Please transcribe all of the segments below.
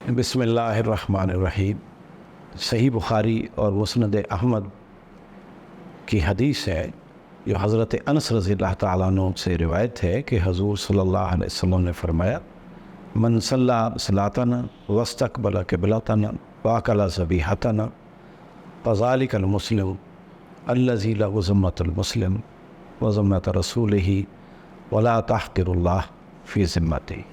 بسم اللہ الرحمن الرحیم۔ صحیح بخاری اور مسند احمد کی حدیث ہے جو حضرت انس رضی اللہ تعالیٰ عنہ سے روایت ہے کہ حضور صلی اللہ علیہ وسلم نے فرمایا، من صلی صلاتنا واستقبل قبلتنا واکل ذبیحتنا فذلک المسلم الذی له ذمۃ المسلم وذمۃ رسولہ ولا تحقر اللہ فی ذمتہ۔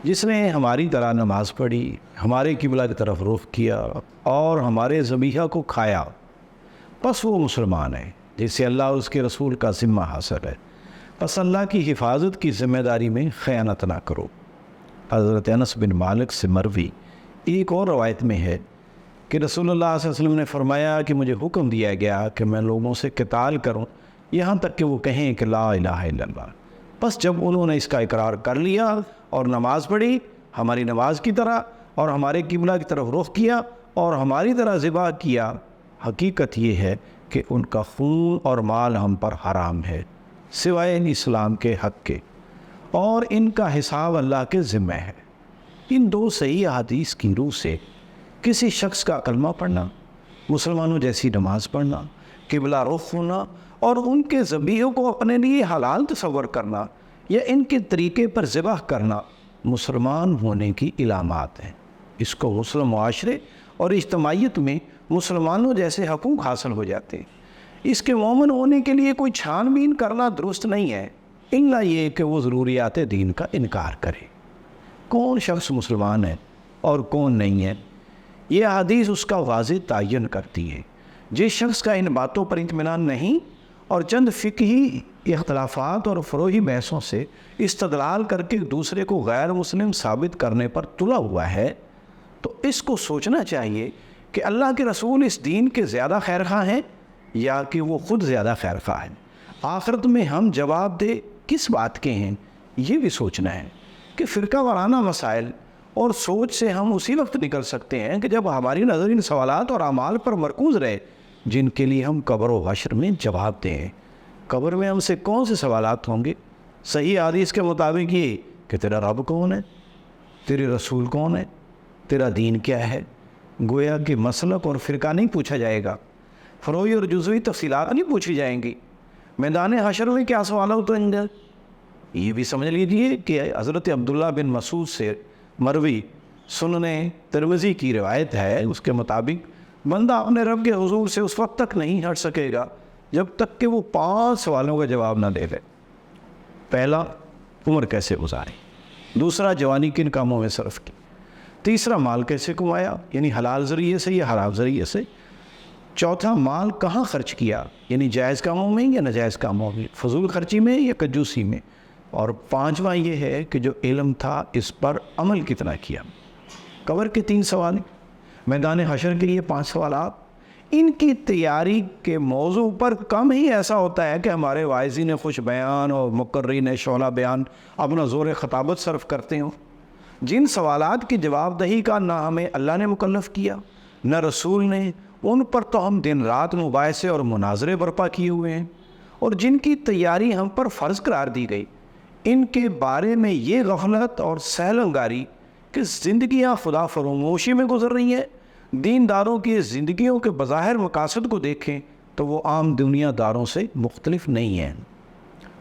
جس نے ہماری طرح نماز پڑھی، ہمارے قبلہ کی طرف رخ کیا اور ہمارے ذبیحہ کو کھایا، پس وہ مسلمان ہے جس سے اللہ اور اس کے رسول کا ذمہ حاصل ہے۔ پس اللہ کی حفاظت کی ذمہ داری میں خیانت نہ کرو۔ حضرت انس بن مالک سے مروی ایک اور روایت میں ہے کہ رسول اللہ صلی اللہ علیہ وسلم نے فرمایا کہ مجھے حکم دیا گیا کہ میں لوگوں سے قتال کروں یہاں تک کہ وہ کہیں کہ لا الہ الا اللہ۔ بس جب انہوں نے اس کا اقرار کر لیا اور نماز پڑھی ہماری نماز کی طرح اور ہمارے قبلہ کی طرف رخ کیا اور ہماری طرح ذبح کیا، حقیقت یہ ہے کہ ان کا خون اور مال ہم پر حرام ہے سوائے اسلام کے حق کے، اور ان کا حساب اللہ کے ذمہ ہے۔ ان دو صحیح احادیث کی روح سے کسی شخص کا کلمہ پڑھنا، مسلمانوں جیسی نماز پڑھنا، قبلہ رخ ہونا اور ان کے ذبیحوں کو اپنے لیے حلال تصور کرنا یا ان کے طریقے پر ذبح کرنا مسلمان ہونے کی علامات ہیں۔ اس کو مسلم معاشرے اور اجتماعیت میں مسلمانوں جیسے حقوق حاصل ہو جاتے ہیں۔ اس کے مومن ہونے کے لیے کوئی چھان بین کرنا درست نہیں ہے، الا یہ کہ وہ ضروریات دین کا انکار کرے۔ کون شخص مسلمان ہے اور کون نہیں ہے، یہ حدیث اس کا واضح تعین کرتی ہے۔ جس شخص کا ان باتوں پر اطمینان نہیں اور چند فقہی اختلافات اور فروعی بحثوں سے استدلال کر کے دوسرے کو غیر مسلم ثابت کرنے پر تلا ہوا ہے، تو اس کو سوچنا چاہیے کہ اللہ کے رسول اس دین کے زیادہ خیرخواہ ہیں یا کہ وہ خود زیادہ خیرخواہ ہیں۔ آخرت میں ہم جواب دہ کس بات کے ہیں، یہ بھی سوچنا ہے کہ فرقہ وارانہ مسائل اور سوچ سے ہم اسی وقت نکل سکتے ہیں کہ جب ہماری نظر ان سوالات اور اعمال پر مرکوز رہے جن کے لیے ہم قبر و حشر میں جواب دیں۔ قبر میں ہم سے کون سے سوالات ہوں گے؟ صحیح حدیث کے مطابق یہ کہ تیرا رب کون ہے، تیرے رسول کون ہے، تیرا دین کیا ہے۔ گویا کہ مسلک اور فرقہ نہیں پوچھا جائے گا، فروعی اور جزوی تفصیلات نہیں پوچھی جائیں گی۔ میدان حشر میں کیا سوالات اتریں گے؟ یہ بھی سمجھ لیجیے کہ حضرت عبداللہ بن مسعود سے مروی سنن ترمذی کی روایت ہے، اس کے مطابق بندہ اپنے رب کے حضور سے اس وقت تک نہیں ہٹ سکے گا جب تک کہ وہ 5 سوالوں کا جواب نہ دے دے۔ پہلا، عمر کیسے گزاری؟ دوسرا، جوانی کن کاموں میں صرف کی؟ تیسرا، مال کیسے کمایا، یعنی حلال ذریعے سے یا حرام ذریعے سے؟ چوتھا، مال کہاں خرچ کیا، یعنی جائز کاموں میں یا ناجائز کاموں میں، فضول خرچی میں یا کنجوسی میں؟ اور پانچواں یہ ہے کہ جو علم تھا اس پر عمل کتنا کیا۔ قبر کے 3 سوال، میدان حشر کے لیے 5 سوالات۔ ان کی تیاری کے موضوع پر کم ہی ایسا ہوتا ہے کہ ہمارے واعظین خوش بیان اور مقررین شعلہ بیان اپنا زور خطابت صرف کرتے ہوں۔ جن سوالات کی جواب دہی کا نہ ہمیں اللہ نے مکلف کیا نہ رسول نے، ان پر تو ہم دن رات مباحثے اور مناظرے برپا کیے ہوئے ہیں، اور جن کی تیاری ہم پر فرض قرار دی گئی ان کے بارے میں یہ غفلت اور سہل انگاری کہ زندگیاں خدا فراموشی میں گزر رہی ہیں۔ دینداروں کی زندگیوں کے بظاہر مقاصد کو دیکھیں تو وہ عام دنیا داروں سے مختلف نہیں ہیں،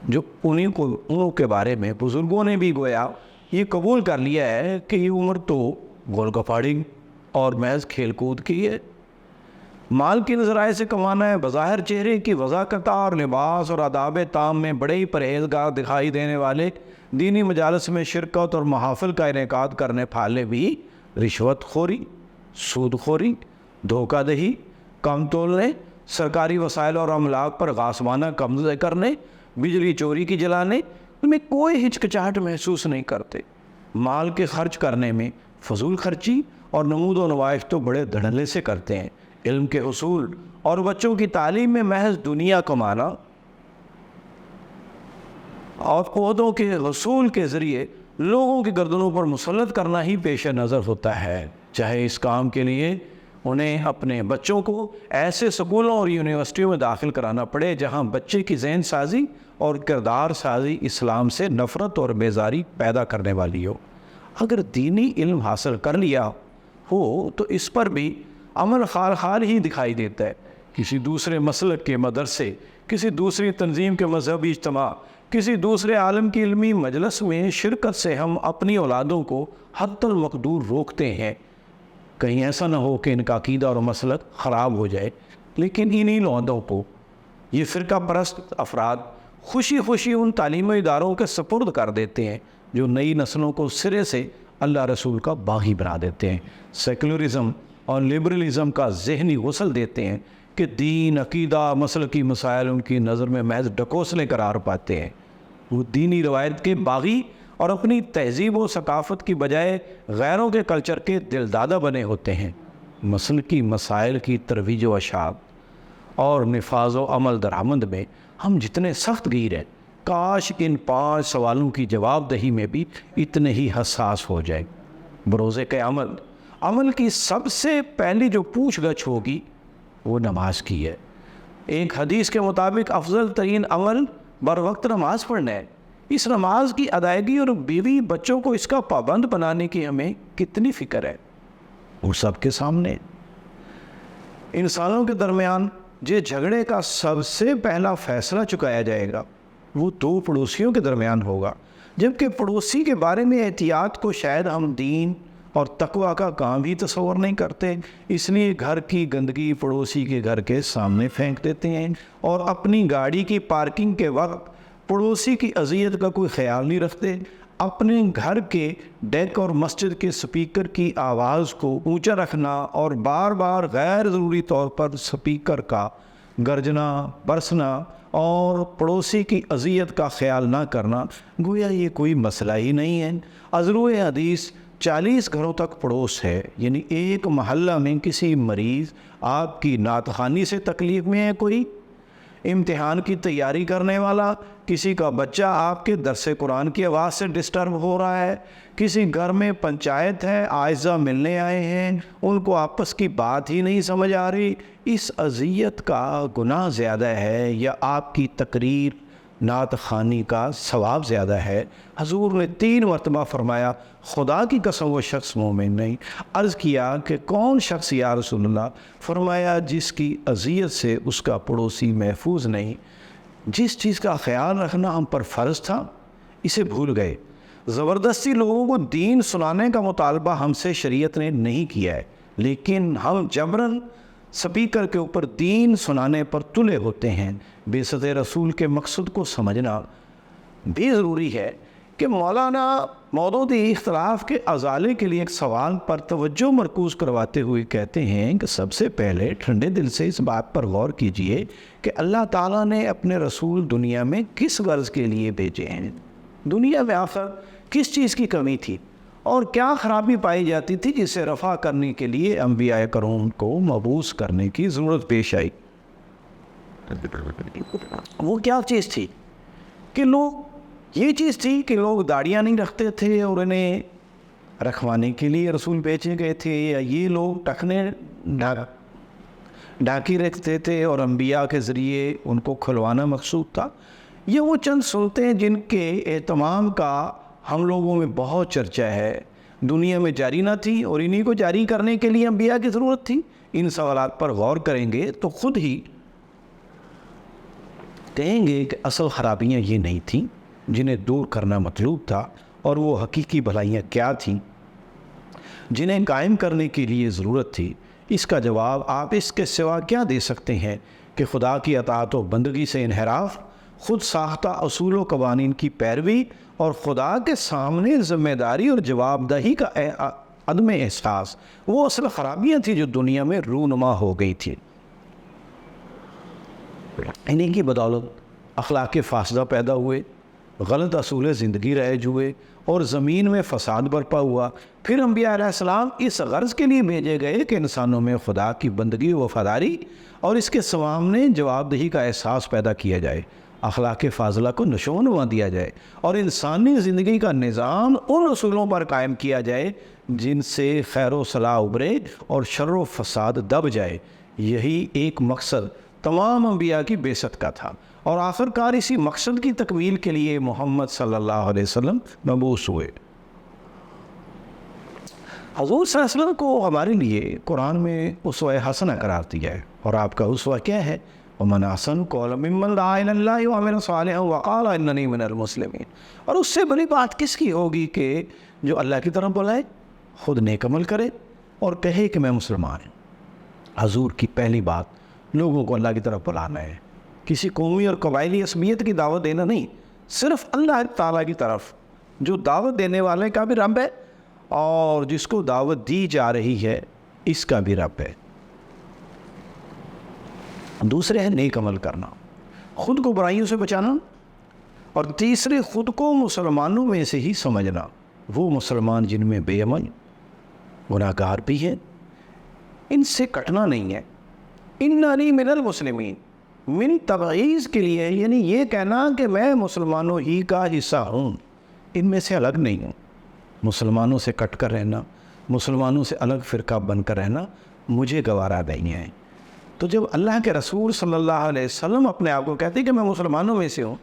جو انہوں کے بارے میں بزرگوں نے بھی گویا یہ قبول کر لیا ہے کہ یہ عمر تو گول گپاڑی اور محض کھیل کود کی ہے۔ مال کے ذرائع سے کمانا ہے، بظاہر چہرے کی وضاحت اور لباس اور آداب تام میں بڑے ہی پرہیزگار دکھائی دینے والے دینی مجالس میں شرکت اور محافل کا انعقاد کرنے پھالے بھی رشوت خوری، سود خوری، دھوکہ دہی، کم تولنے، سرکاری وسائل اور املاک پر غاصبانہ قبضے کرنے، بجلی چوری کی جلانے میں کوئی ہچکچاہٹ محسوس نہیں کرتے۔ مال کے خرچ کرنے میں فضول خرچی اور نمود و نمائش تو بڑے دھڑلے سے کرتے ہیں۔ علم کے حصول اور بچوں کی تعلیم میں محض دنیا کمانا اور عہدوں کے حصول کے ذریعے لوگوں کی گردنوں پر مسلط کرنا ہی پیش نظر ہوتا ہے، چاہے اس کام کے لیے انہیں اپنے بچوں کو ایسے سکولوں اور یونیورسٹیوں میں داخل کرانا پڑے جہاں بچے کی ذہن سازی اور کردار سازی اسلام سے نفرت اور بیزاری پیدا کرنے والی ہو۔ اگر دینی علم حاصل کر لیا ہو تو اس پر بھی عمل خال ہی دکھائی دیتا ہے۔ کسی دوسرے مسلک کے مدرسے، کسی دوسری تنظیم کے مذہبی اجتماع، کسی دوسرے عالم کی علمی مجلس میں شرکت سے ہم اپنی اولادوں کو حد المقدور روکتے ہیں، کہیں ایسا نہ ہو کہ ان کا عقیدہ اور مسلک خراب ہو جائے۔ لیکن انہی لوندوں کو یہ فرقہ پرست افراد خوشی خوشی ان تعلیمی اداروں کے سپرد کر دیتے ہیں جو نئی نسلوں کو سرے سے اللہ رسول کا باغی بنا دیتے ہیں، سیکولرزم اور لبرلزم کا ذہنی غسل دیتے ہیں کہ دین، عقیدہ، مسلکی مسائل ان کی نظر میں محض ڈکوسلے قرار پاتے ہیں۔ وہ دینی روایت کے باغی اور اپنی تہذیب و ثقافت کی بجائے غیروں کے کلچر کے دلدادہ بنے ہوتے ہیں۔ مسلکی مسائل کی ترویج و اشاعت اور نفاذ و عمل درآمد میں ہم جتنے سخت گیر ہیں، کاش ان 5 سوالوں کی جواب دہی میں بھی اتنے ہی حساس ہو جائے۔ بروز قیامت عمل کی سب سے پہلی جو پوچھ گچھ ہوگی وہ نماز کی ہے۔ ایک حدیث کے مطابق افضل ترین عمل بر وقت نماز پڑھنا ہے۔ اس نماز کی ادائیگی اور بیوی بچوں کو اس کا پابند بنانے کی ہمیں کتنی فکر ہے، وہ سب کے سامنے۔ انسانوں کے درمیان جو جھگڑے کا سب سے پہلا فیصلہ چکایا جائے گا وہ 2 پڑوسیوں کے درمیان ہوگا، جبکہ پڑوسی کے بارے میں احتیاط کو شاید ہم دین اور تقوی کا کام بھی تصور نہیں کرتے، اس لیے گھر کی گندگی پڑوسی کے گھر کے سامنے پھینک دیتے ہیں اور اپنی گاڑی کی پارکنگ کے وقت پڑوسی کی اذیت کا کوئی خیال نہیں رکھتے۔ اپنے گھر کے ڈیک اور مسجد کے سپیکر کی آواز کو اونچا رکھنا اور بار بار غیر ضروری طور پر سپیکر کا گرجنا، برسنا اور پڑوسی کی اذیت کا خیال نہ کرنا گویا یہ کوئی مسئلہ ہی نہیں ہے۔ ازروِ حدیث 40 گھروں تک پڑوس ہے، یعنی ایک محلہ میں کسی مریض آپ کی نعت خوانی سے تکلیف میں ہے، کوئی امتحان کی تیاری کرنے والا، کسی کا بچہ آپ کے درس قرآن کی آواز سے ڈسٹرب ہو رہا ہے، کسی گھر میں پنچایت ہے، اعزہ ملنے آئے ہیں، ان کو آپس کی بات ہی نہیں سمجھ آ رہی، اس اذیت کا گناہ زیادہ ہے یا آپ کی تقریر نعت خوانی کا ثواب زیادہ ہے؟ حضور نے 3 مرتبہ فرمایا خدا کی قسم وہ شخص مومن نہیں۔ عرض کیا کہ کون شخص یا رسول اللہ؟ فرمایا جس کی اذیت سے اس کا پڑوسی محفوظ نہیں۔ جس چیز کا خیال رکھنا ہم پر فرض تھا اسے بھول گئے۔ زبردستی لوگوں کو دین سنانے کا مطالبہ ہم سے شریعت نے نہیں کیا ہے، لیکن ہم جبراً سپیکر کے اوپر دین سنانے پر تلے ہوتے ہیں۔ بعثت رسول کے مقصد کو سمجھنا بھی ضروری ہے کہ مولانا مودودی اختلاف کے ازالے کے لیے ایک سوال پر توجہ مرکوز کرواتے ہوئے کہتے ہیں کہ سب سے پہلے ٹھنڈے دل سے اس بات پر غور کیجئے کہ اللہ تعالیٰ نے اپنے رسول دنیا میں کس غرض کے لیے بھیجے ہیں۔ دنیا میں آخر کس چیز کی کمی تھی اور کیا خرابی پائی جاتی تھی جسے رفع کرنے کے لیے انبیاء کرام کو مبعوث کرنے کی ضرورت پیش آئی؟ وہ کیا چیز تھی کہ یہ چیز تھی کہ لوگ داڑیاں نہیں رکھتے تھے اور انہیں رکھوانے کے لیے رسول بھیجے گئے تھے، یا یہ لوگ ٹخنے ڈھاکی رکھتے تھے اور انبیاء کے ذریعے ان کو کھلوانا مقصود تھا؟ یہ وہ چند سنتیں جن کے اہتمام کا ہم لوگوں میں بہت چرچا ہے، دنیا میں جاری نہ تھی اور انہی کو جاری کرنے کے لیے انبیاء کی ضرورت تھی؟ ان سوالات پر غور کریں گے تو خود ہی کہیں گے کہ اصل خرابیاں یہ نہیں تھیں جنہیں دور کرنا مطلوب تھا، اور وہ حقیقی بھلائیاں کیا تھیں جنہیں قائم کرنے کے لیے ضرورت تھی۔ اس کا جواب آپ اس کے سوا کیا دے سکتے ہیں کہ خدا کی اطاعت و بندگی سے انحراف، خود ساختہ اصول و قوانین کی پیروی اور خدا کے سامنے ذمہ داری اور جواب دہی کا عدم احساس وہ اصل خرابیاں تھیں جو دنیا میں رونما ہو گئی تھی۔ انہیں کی بدولت اخلاق فاسدہ پیدا ہوئے، غلط اصول زندگی رائج ہوئے اور زمین میں فساد برپا ہوا۔ پھر انبیاء علیہ السلام اس غرض کے لیے بھیجے گئے کہ انسانوں میں خدا کی بندگی و وفاداری اور اس کے سامنے جواب دہی کا احساس پیدا کیا جائے، اخلاق فاضلہ کو نشو و نما دیا جائے اور انسانی زندگی کا نظام ان اصولوں پر قائم کیا جائے جن سے خیر و صلاح ابھرے اور شر و فساد دب جائے۔ یہی ایک مقصد تمام انبیاء کی بعثت کا تھا، اور آخرکار اسی مقصد کی تکمیل کے لیے محمد صلی اللہ علیہ وسلم مبعوث ہوئے۔ حضور صلی اللہ علیہ وسلم کو ہمارے لیے قرآن میں اسوہ حسنہ قرار دیا ہے، اور آپ کا اسوہ کیا ہے؟ وَمَنْ أَحْسَنُ قَوْلًا مِّمَّنْ دَعَا إِلَى اللَّهِ وَعَمِلَ صَالِحًا وَقَالَ إِنَّنِي مِنَ الْمُسْلِمِينَ۔ اور اس سے بڑی بات کس کی ہوگی کہ جو اللہ کی طرف بلائے، خود نیک عمل کرے اور کہے کہ میں مسلمان ہوں۔ حضور کی پہلی بات لوگوں کو اللہ کی طرف بلانا ہے، کسی قومی اور قبائلی عصبیت کی دعوت دینا نہیں، صرف اللہ تعالیٰ کی طرف جو دعوت دینے والے کا بھی رب ہے اور جس کو دعوت دی جا رہی ہے اس کا بھی رب ہے۔ دوسرے ہے نیک عمل کرنا، خود کو برائیوں سے بچانا، اور تیسرے خود کو مسلمانوں میں سے ہی سمجھنا، وہ مسلمان جن میں بے عمل گناہ گار بھی ہیں، ان سے کٹنا نہیں ہے۔ اننی من المسلمین، من تبعیض کے لیے، یعنی یہ کہنا کہ میں مسلمانوں ہی کا حصہ ہوں، ان میں سے الگ نہیں ہوں۔ مسلمانوں سے کٹ کر رہنا، مسلمانوں سے الگ فرقہ بن کر رہنا مجھے گوارا نہیں ہے۔ تو جب اللہ کے رسول صلی اللہ علیہ وسلم اپنے آپ کو کہتے ہیں کہ میں مسلمانوں میں سے ہوں،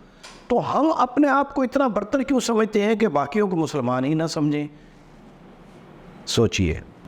تو ہم اپنے آپ کو اتنا برتر کیوں سمجھتے ہیں کہ باقیوں کو مسلمان ہی نہ سمجھیں؟ سوچئے۔